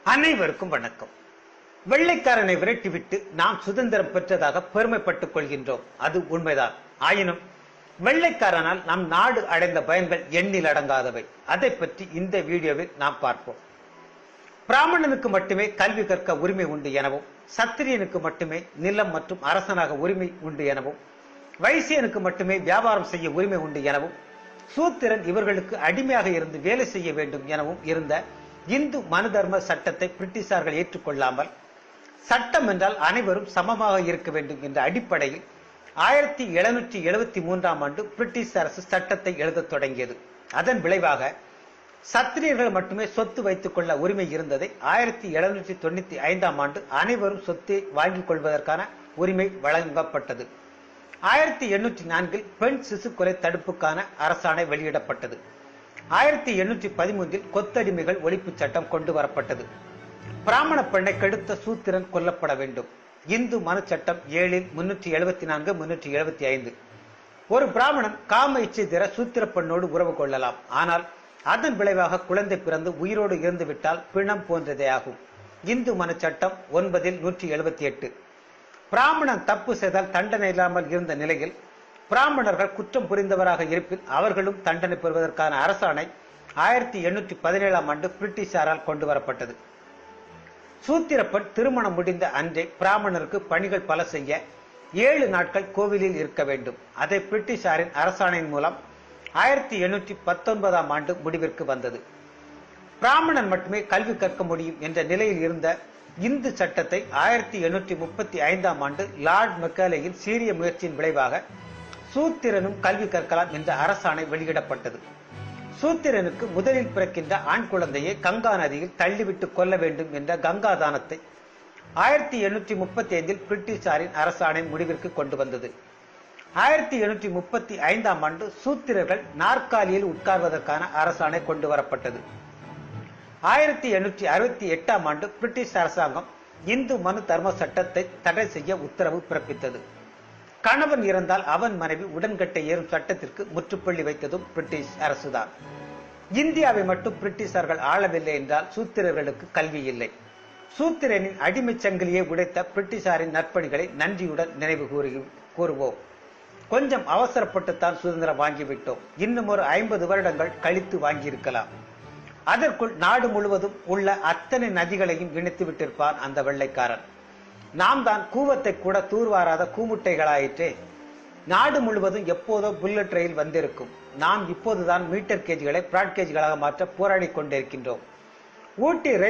அனைவருக்கும் வணக்கம். வெள்ளைக்காரனை விரட்டிவிட்டு நாம் சுதந்திரம் பெற்றதாக பெருமைப்பட்டுக் கொள்கின்றோம். அது உண்மைதான். ஆயினும் வெள்ளைக்காரனால் நம் நாடு அடைந்த பயன்கள் எண்ணில் அடங்காதவை. அதை பற்றி இந்த வீடியோவில் நாம் பார்ப்போம். பிராமணனுக்கு மட்டுமே கல்வி கற்க உரிமை உண்டு எனவும், சத்திரியனுக்கு மட்டுமே நிலம் மற்றும் அரசனாக உரிமை உண்டு எனவும், வைசியனுக்கு மட்டுமே வியாபாரம் செய்ய உரிமை உண்டு எனவும், சூத்திரன் இவர்களுக்கு அடிமையாக இருந்து வேலை செய்ய வேண்டும் எனவும் இருந்த இந்து மனு தர்ம சட்டத்தை பிரிட்டிஷார்கள் ஏற்றுக்கொள்ளாமல், சட்டம் என்றால் அனைவரும் சமமாக இருக்க வேண்டும் என்ற அடிப்படையில் 1773ஆம் ஆண்டு பிரிட்டிஷ் அரசு சட்டத்தை எழுத தொடங்கியது. அதன் விளைவாக சத்திரியர்கள் மட்டுமே சொத்து வைத்துக் கொள்ள உரிமை இருந்ததை 1795ஆம் ஆண்டு அனைவரும் சொத்தை வாங்கிக் கொள்வதற்கான உரிமை வழங்கப்பட்டது. 1804இல் பெண் சிசு கொலை தடுப்புக்கான அரசாணை வெளியிடப்பட்டது. 1813இல் கொத்தடிமைகள் ஒழிப்பு சட்டம் கொண்டு வரப்பட்டது. பிராமண பெண்ணை கெடுத்த சூத்திரன் கொல்லப்பட வேண்டும். இந்து மனு சட்டம் 7இல் 374, 375. ஒரு பிராமணன் காம இச்சை தீர சூத்திர பெண்ணோடு உறவு கொள்ளலாம். ஆனால் அதன் விளைவாக குழந்தை பிறந்து உயிரோடு இருந்து விட்டால் பிணம் போன்றதே ஆகும். இந்து மனு சட்டம் 9இல் 178. பிராமணன் தப்பு செய்தால் தண்டனை இல்லாமல் இருந்த நிலையில் பிராமணர்கள் குற்றம் புரிந்தவராக இருப்பின் அவர்களும் தண்டனை பெறுவதற்கான அரசாணை 1817ஆம் ஆண்டு பிரிட்டிஷாரால் கொண்டு வரப்பட்டது. சூத்திரப்பெண் திருமணம் முடிந்த அன்றே பிராமணருக்கு பணிகள் பல செய்ய 7 நாட்கள் கோவிலில் இருக்க வேண்டும். அதை பிரிட்டிஷாரின் அரசாணையின் மூலம் 1819ஆம் ஆண்டு முடிவிற்கு வந்தது. பிராமணன் மட்டுமே கல்வி கற்க முடியும் என்ற நிலையில் இருந்த இந்து சட்டத்தை 1835ஆம் ஆண்டு லார்ட் மெக்காலேயின் சீரிய முயற்சியின் விளைவாக சூத்திரனும் கல்வி கற்கலாம் என்ற அரசாணை வெளியிடப்பட்டது. சூத்திரனுக்கு முதலில் பிறக்கின்ற ஆண் குழந்தையை கங்கா நதியில் தள்ளிவிட்டு கொல்ல வேண்டும் என்ற கங்கா தானத்தை 1835இல் பிரிட்டிஷாரின் அரசாணை முடிவிற்கு கொண்டு வந்தது. 1835ஆம் ஆண்டு சூத்திரர்கள் நாற்காலியில் உட்கார்வதற்கான அரசாணை கொண்டு வரப்பட்டது. 1868ஆம் ஆண்டு பிரிட்டிஷ் அரசாங்கம் இந்து மனு தர்ம சட்டத்தை தடை செய்ய உத்தரவு பிறப்பித்தது. கணவன் இறந்தால் அவன் மனைவி உடன்கட்டை ஏறும் சட்டத்திற்கு முற்றுப்புள்ளி வைத்ததும் பிரிட்டிஷ் அரசுதான். இந்தியாவை மட்டும் பிரிட்டிஷார்கள் ஆளவில்லை என்றால் சூத்திரர்களுக்கு கல்வி இல்லை. சூத்திரனின் அடிமை சங்கிலியை உடைத்த பிரிட்டிஷாரின் நற்பணிகளை நன்றியுடன் நினைவு கூறுவோம். கொஞ்சம் அவசரப்பட்டுத்தான் சுதந்திரம் வாங்கிவிட்டோம். இன்னும் ஒரு 50 வருடங்கள் கழித்து வாங்கியிருக்கலாம். அதற்குள் நாடு முழுவதும் உள்ள அத்தனை நதிகளையும் இணைத்து விட்டிருப்பான் அந்த வெள்ளைக்காரன். நாம் தான் கூவத்தை கூட தூர்வாராத கூமுட்டைகளாயிற்றே. நாடு முழுவதும் எப்போதோ புல்லட் ரயில் வந்திருக்கும். நாம் இப்போதுதான் மீட்டர் கேஜ்களை பிராட் கேஜ்களாக மாற்ற போராடி கொண்டிருக்கின்றோம். ஊட்டி ரயில்